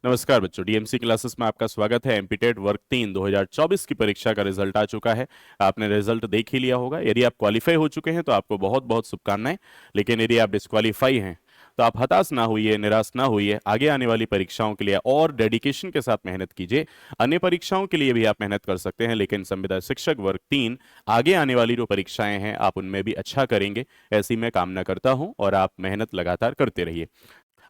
नमस्कार बच्चों, DMC classes में आपका स्वागत है। एमपीटेट वर्ग 3 2024 की परीक्षा का रिजल्ट आ चुका है। आपने रिजल्ट देख ही लिया होगा। यदि आप क्वालिफाई हो चुके हैं तो आपको बहुत बहुत शुभकामनाएं। लेकिन यदि आप डिस्क्वालीफाई हैं तो आप हताश ना होइए, निराश ना होइए। आगे आने वाली परीक्षाओं के लिए और डेडिकेशन के साथ मेहनत कीजिए। अन्य परीक्षाओं के लिए भी आप मेहनत कर सकते हैं, लेकिन संविदा शिक्षक वर्ग 3 आगे आने वाली जो परीक्षाएं हैं आप उनमें भी अच्छा करेंगे, ऐसी मैं कामना करता हूं। और आप मेहनत लगातार करते रहिए।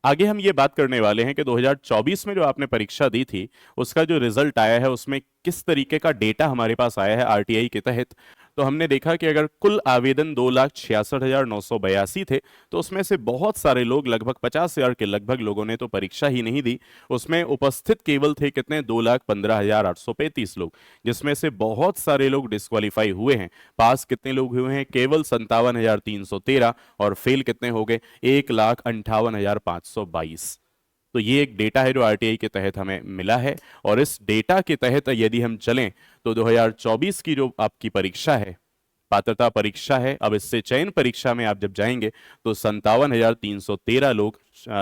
आगे हम ये बात करने वाले हैं कि 2024 में जो आपने परीक्षा दी थी उसका जो रिजल्ट आया है उसमें किस तरीके का डेटा हमारे पास आया है आरटीआई के तहत। तो हमने देखा कि अगर कुल आवेदन 2,66,982 थे तो उसमें से बहुत सारे लोग, लगभग 50,000 के लगभग लोगों ने तो परीक्षा ही नहीं दी। उसमें उपस्थित केवल थे कितने, 2,15,835 लोग, जिसमें से बहुत सारे लोग डिस्क्वालीफाई हुए हैं। पास कितने लोग हुए हैं, केवल 57,313। और फेल कितने हो गए, 1,58,522। तो ये एक डेटा है जो आरटीआई के तहत हमें मिला है। और इस डेटा के तहत यदि हम चलें तो 2024 की जो आपकी परीक्षा है, पात्रता परीक्षा है, अब इससे चयन परीक्षा में आप जब जाएंगे तो 57,313 लोग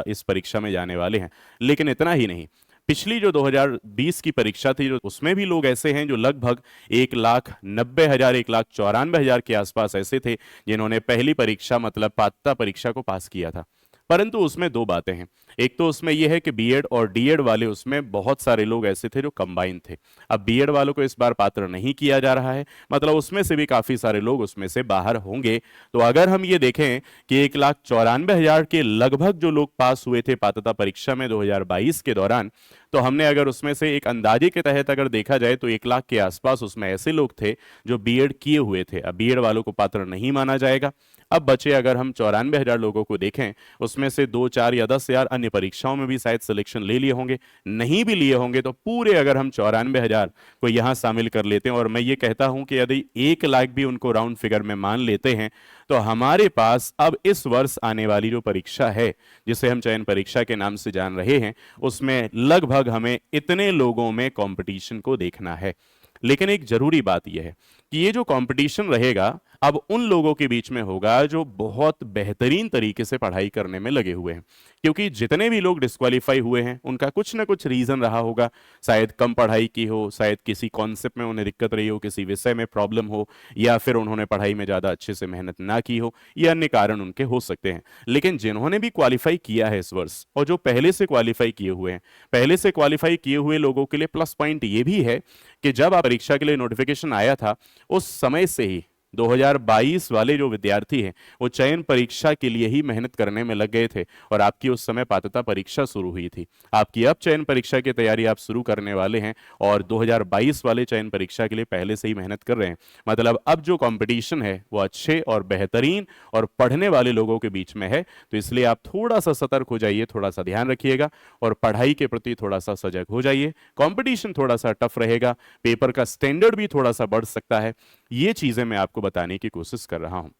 इस परीक्षा में जाने वाले हैं। लेकिन इतना ही नहीं, पिछली जो 2020 की परीक्षा थी जो उसमें भी लोग ऐसे हैं जो लगभग 1,90,000 1,94,000 के आसपास ऐसे थे जिन्होंने पहली परीक्षा मतलब पात्रता परीक्षा को पास किया था। परंतु उसमें दो बातें हैं। एक तो उसमें यह है कि बीएड और डीएड वाले, उसमें बहुत सारे लोग ऐसे थे जो कंबाइन थे। अब बीएड वालों को इस बार पात्र नहीं किया जा रहा है, मतलब उसमें से भी काफी सारे लोग उसमें से बाहर होंगे। तो अगर हम ये देखें कि 1,94,000 के लगभग जो लोग पास हुए थे पात्रता परीक्षा में 2022 के दौरान, तो हमने अगर उसमें से एक अंदाजे के तहत अगर देखा जाए तो 1 लाख के आसपास उसमें ऐसे लोग थे जो बीएड किए हुए थे। अब बीएड वालों को पात्र नहीं माना जाएगा। अब बचे अगर हम 94,000 लोगों को देखें, उसमें से 2, 4 या 10,000 अन्य परीक्षाओं में भी शायद सिलेक्शन ले लिए होंगे, नहीं भी लिए होंगे। तो पूरे अगर हम 94,000 को यहां शामिल कर लेते हैं, और मैं ये कहता हूं कि यदि 1 लाख भी उनको राउंड फिगर में मान लेते हैं, तो हमारे पास अब इस वर्ष आने वाली जो परीक्षा है जिसे हम चयन परीक्षा के नाम से जान रहे हैं, उसमें लगभग हमें इतने लोगों में कंपटीशन को देखना है। लेकिन एक जरूरी बात यह है कि ये जो कंपटीशन रहेगा अब उन लोगों के बीच में होगा जो बहुत बेहतरीन तरीके से पढ़ाई करने में लगे हुए हैं। क्योंकि जितने भी लोग डिस्क्वालीफाई हुए हैं उनका कुछ ना कुछ रीजन रहा होगा। शायद कम पढ़ाई की हो, शायद किसी कॉन्सेप्ट में उन्हें दिक्कत रही हो, किसी विषय में प्रॉब्लम हो, या फिर उन्होंने पढ़ाई में ज्यादा अच्छे से मेहनत ना की हो, ये अन्य कारण उनके हो सकते हैं। लेकिन जिन्होंने भी क्वालिफाई किया है इस वर्ष, और जो पहले से क्वालिफाई किए हुए हैं, पहले से क्वालिफाई किए हुए लोगों के लिए प्लस पॉइंट ये भी है कि जब आप परीक्षा के लिए नोटिफिकेशन आया था उस समय से ही 2022 वाले जो विद्यार्थी हैं वो चयन परीक्षा के लिए ही मेहनत करने में लग गए थे। और आपकी उस समय पात्रता परीक्षा शुरू हुई थी। आपकी अब चयन परीक्षा की तैयारी आप शुरू करने वाले हैं और 2022 वाले चयन परीक्षा के लिए पहले से ही मेहनत कर रहे हैं। मतलब अब जो कंपटीशन है वो अच्छे और बेहतरीन और पढ़ने वाले लोगों के बीच में है। तो इसलिए आप थोड़ा सा सतर्क हो जाइए, थोड़ा सा ध्यान रखिएगा और पढ़ाई के प्रति थोड़ा सा सजग हो जाइए। कंपटीशन थोड़ा सा टफ रहेगा, पेपर का स्टैंडर्ड भी थोड़ा सा बढ़ सकता है। ये चीजें मैं आपको बताने की कोशिश कर रहा हूं।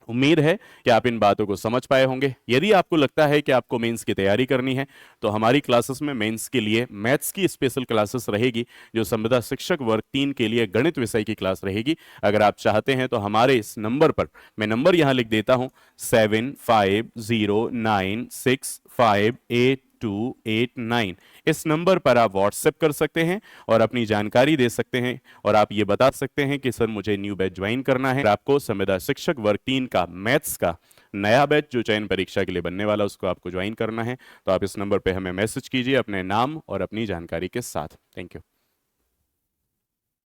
उम्मीद है कि आप इन बातों को समझ पाए होंगे। यदि आपको लगता है कि आपको मेंस की तैयारी करनी है तो हमारी क्लासेस में मेंस के लिए मैथ्स की स्पेशल क्लासेस रहेगी, जो संविदा शिक्षक वर्ग 3 के लिए गणित विषय की क्लास रहेगी। अगर आप चाहते हैं तो हमारे इस नंबर पर, मैं नंबर यहां लिख देता हूं, 7509658289, इस नंबर पर आप व्हाट्सएप कर सकते हैं और अपनी जानकारी दे सकते हैं। और आप ये बता सकते हैं कि सर मुझे न्यू बैच ज्वाइन करना है, आपको संविदा शिक्षक वर्ग 3 का मैथ्स का नया बैच जो चयन परीक्षा के लिए बनने वाला उसको आपको ज्वाइन करना है। तो आप इस नंबर पे हमें मैसेज कीजिए अपने नाम और अपनी जानकारी के साथ। Thank you.